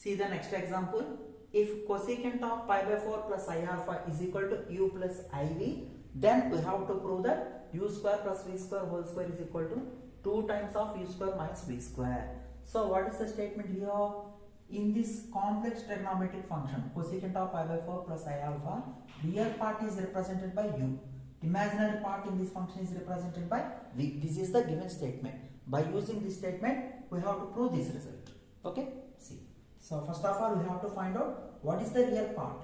See the next example. If cosecant of pi by 4 plus I alpha is equal to u plus iv, then we have to prove that u square plus v square whole square is equal to 2 times of u square minus v square. So what is the statement here? In this complex trigonometric function, cosecant of pi by 4 plus I alpha, real part is represented by u. Imaginary part in this function is represented by v. This is the given statement. By using this statement, we have to prove this result. Okay? See. So first of all, we have to find out what is the real part,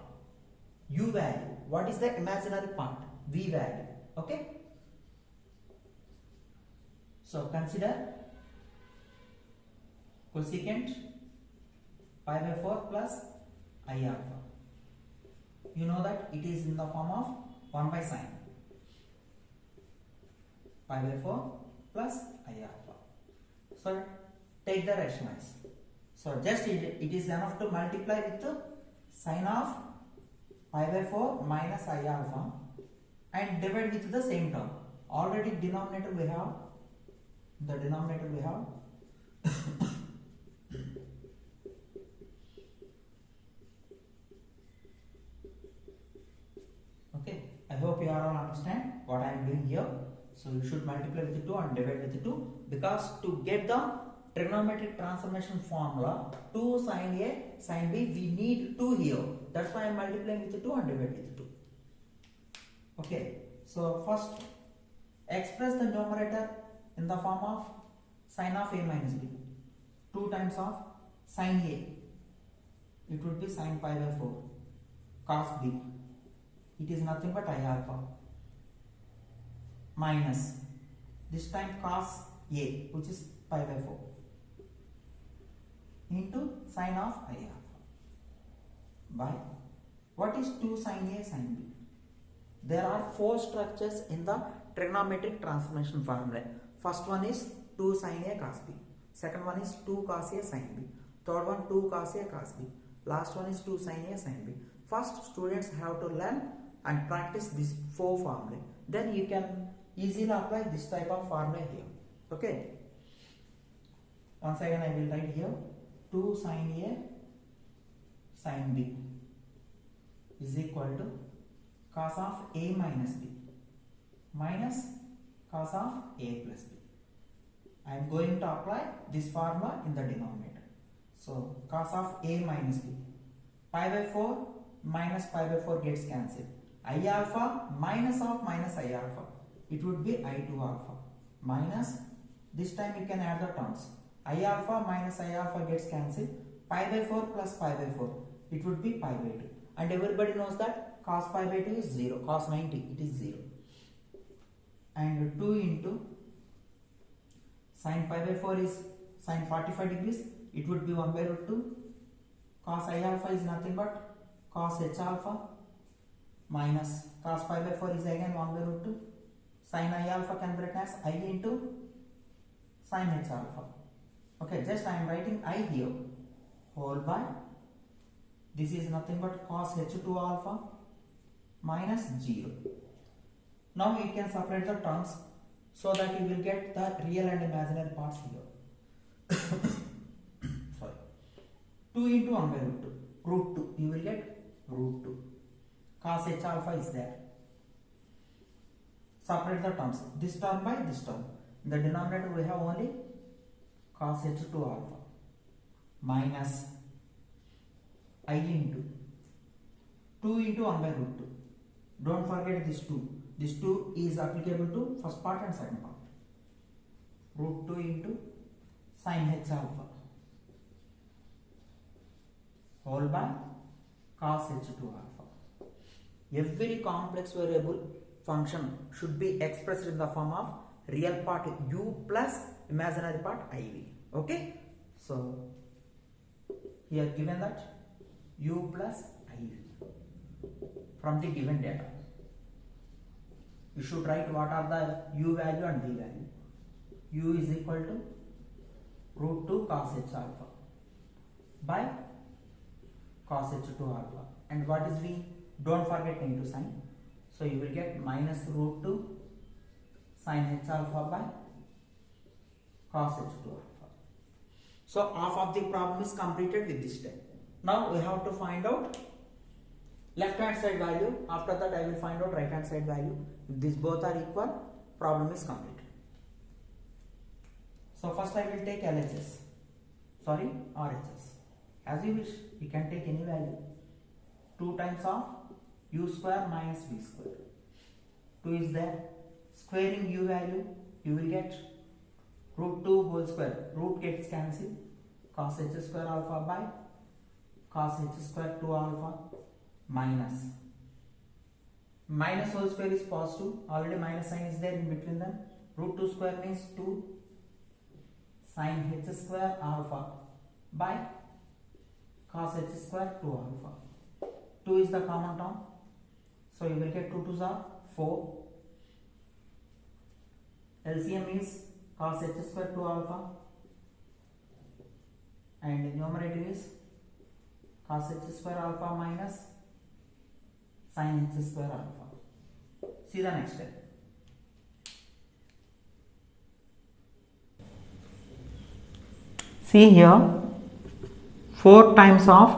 u value. What is the imaginary part, v value. Okay? So consider cosecant pi by 4 plus I alpha. You know that it is in the form of 1 by sine. Pi by 4 plus I alpha. So take the rationalize. So just it is enough to multiply with the sine of pi by 4 minus I alpha and divide with the same term. Already denominator we have. The denominator we have. Okay. I hope you all understand what I am doing here. So you should multiply with 2 and divide with 2, because to get the trigonometric transformation formula 2 sin A sin B, we need 2 here. That's why I am multiplying with 2 and divide with 2. Okay. So first express the numerator in the form of sin of A minus B. 2 times of sin A. It would be sin pi by 4 cos B. It is nothing but I alpha minus this time cos A, which is pi by 4, into sin of I alpha by what is 2 sin A sin B. There are 4 structures in the trigonometric transformation formula. First one is 2 sin A cos B. Second one is 2 cos A sin B. Third one 2 cos A cos B. Last one is 2 sin A sin B. First, students have to learn and practice these 4 formulae. Then you can easily apply this type of formula here. Okay. Once again I will write here 2 sin A sin B is equal to cos of A minus B minus cos of A plus B. I am going to apply this formula in the denominator. So cos of A minus B, pi by 4 minus pi by 4 gets cancelled. I alpha minus of minus I alpha, it would be I2 alpha minus, this time you can add the terms. I alpha minus I alpha gets cancelled. Pi by 4 plus pi by 4, it would be pi by 2. And everybody knows that cos pi by 2 is 0, cos 90, it is 0. And 2 into sin pi by 4 is sin 45 degrees, it would be 1 by root 2. Cos I alpha is nothing but cos h alpha minus cos pi by 4 is again 1 by root 2. Sin I alpha can be written as I into sin h alpha. Okay, just I am writing I here, whole by, this is nothing but cos h2 alpha minus 0. Now you can separate the terms so that you will get the real and imaginary parts here. Sorry. 2 into 1 by root 2. Root 2. You will get root 2. Cos h alpha is there. Separate the terms. This term by this term. In the denominator we have only cos h2 alpha minus I into 2 into 1 by root 2. Don't forget this 2. This 2 is applicable to first part and second part. Root 2 into sin h alpha whole by cos h2 alpha. Every complex variable function should be expressed in the form of real part u plus imaginary part iv. Okay. So here given that u plus iv from the given data. You should write what are the u value and v value. U is equal to root 2 cos h alpha by cos h2 alpha. And what is v? Don't forget negative sign. So you will get minus root 2 sin h alpha by cos h2 alpha. So half of the problem is completed with this step. Now we have to find out left hand side value. After that I will find out right hand side value. If these both are equal, problem is completed. So first I will take LHS, sorry RHS. As you wish, you can take any value. 2 times of u square minus v square. 2 is there. Squaring u value, you will get root 2 whole square. Root gets cancelled. Cos h square alpha by cos h square 2 alpha minus. Minus whole square is positive. Already minus sign is there in between them. Root 2 square means 2 sin h square alpha by cos h square 2 alpha. 2 is the common term, so you will get 2 2s are 4. LCM is cos h square 2 alpha and numerator is cos h square alpha minus sin h square alpha. See the next step. See here, 4 times of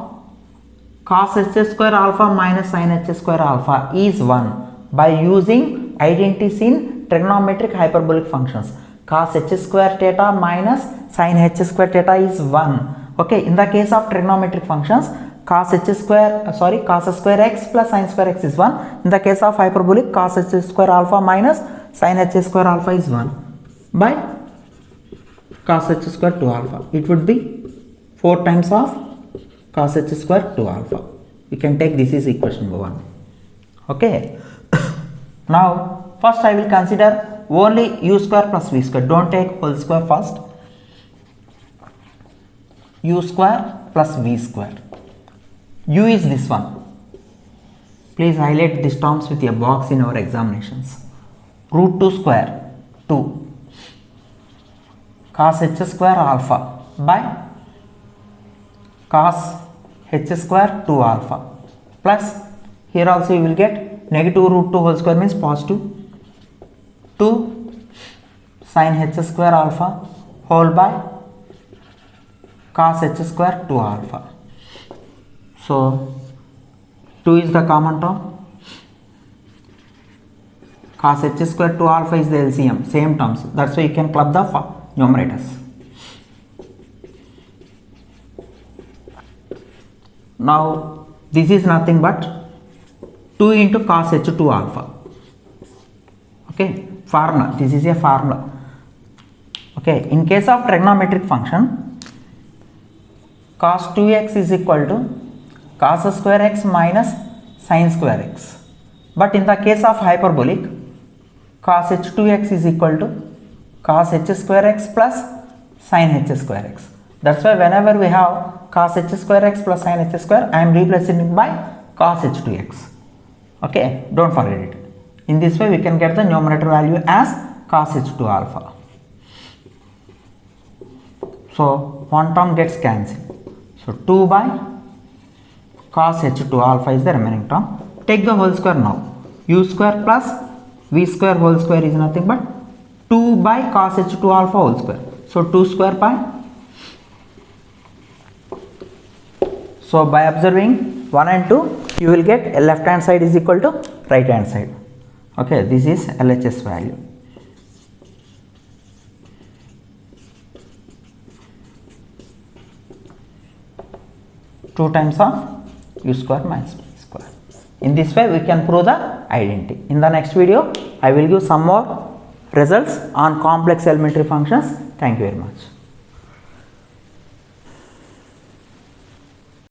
cos h square alpha minus sin h square alpha is 1 by using identities in trigonometric hyperbolic functions. Cos h square theta minus sin h square theta is 1. Okay, in the case of trigonometric functions, cos square x plus sin square x is 1. In the case of hyperbolic, cos h square alpha minus sin h square alpha is 1 by cos h square 2 alpha. It would be 4 times of cos h square 2 alpha. We can take this is equation number 1. Okay. Now first I will consider only u square plus v square. Don't take whole square first. U square plus v square. U is this one. Please highlight these terms with a box in our examinations. Root 2 square 2 cos h square alpha by cos h square 2 alpha plus here also you will get negative root 2 whole square means positive 2 sin h square alpha whole by cos h square 2 alpha. So 2 is the common term. Cos h square 2 alpha is the LCM, same terms. That's why you can club the numerators. Now this is nothing but 2 into cos h2 alpha. Okay, formula. This is a formula. Okay, in case of trigonometric function, cos 2x is equal to cos square x minus sin square x. But in the case of hyperbolic, cos h2x is equal to cos h square x plus sin h square x. That's why whenever we have cos h square x plus sin h square, I am replacing it by cos h2x. Okay, don't forget it. In this way we can get the numerator value as cos h2 alpha. So one term gets cancelled. So 2 by cos h2 alpha is the remaining term. Take the whole square now. U square plus v square whole square is nothing but 2 by cos h2 alpha whole square. So 2 square by. So by observing 1 and 2, you will get left hand side is equal to right hand side. Okay, this is LHS value. Two times of u square minus v square. In this way we can prove the identity. In the next video I will give some more results on complex elementary functions. Thank you very much.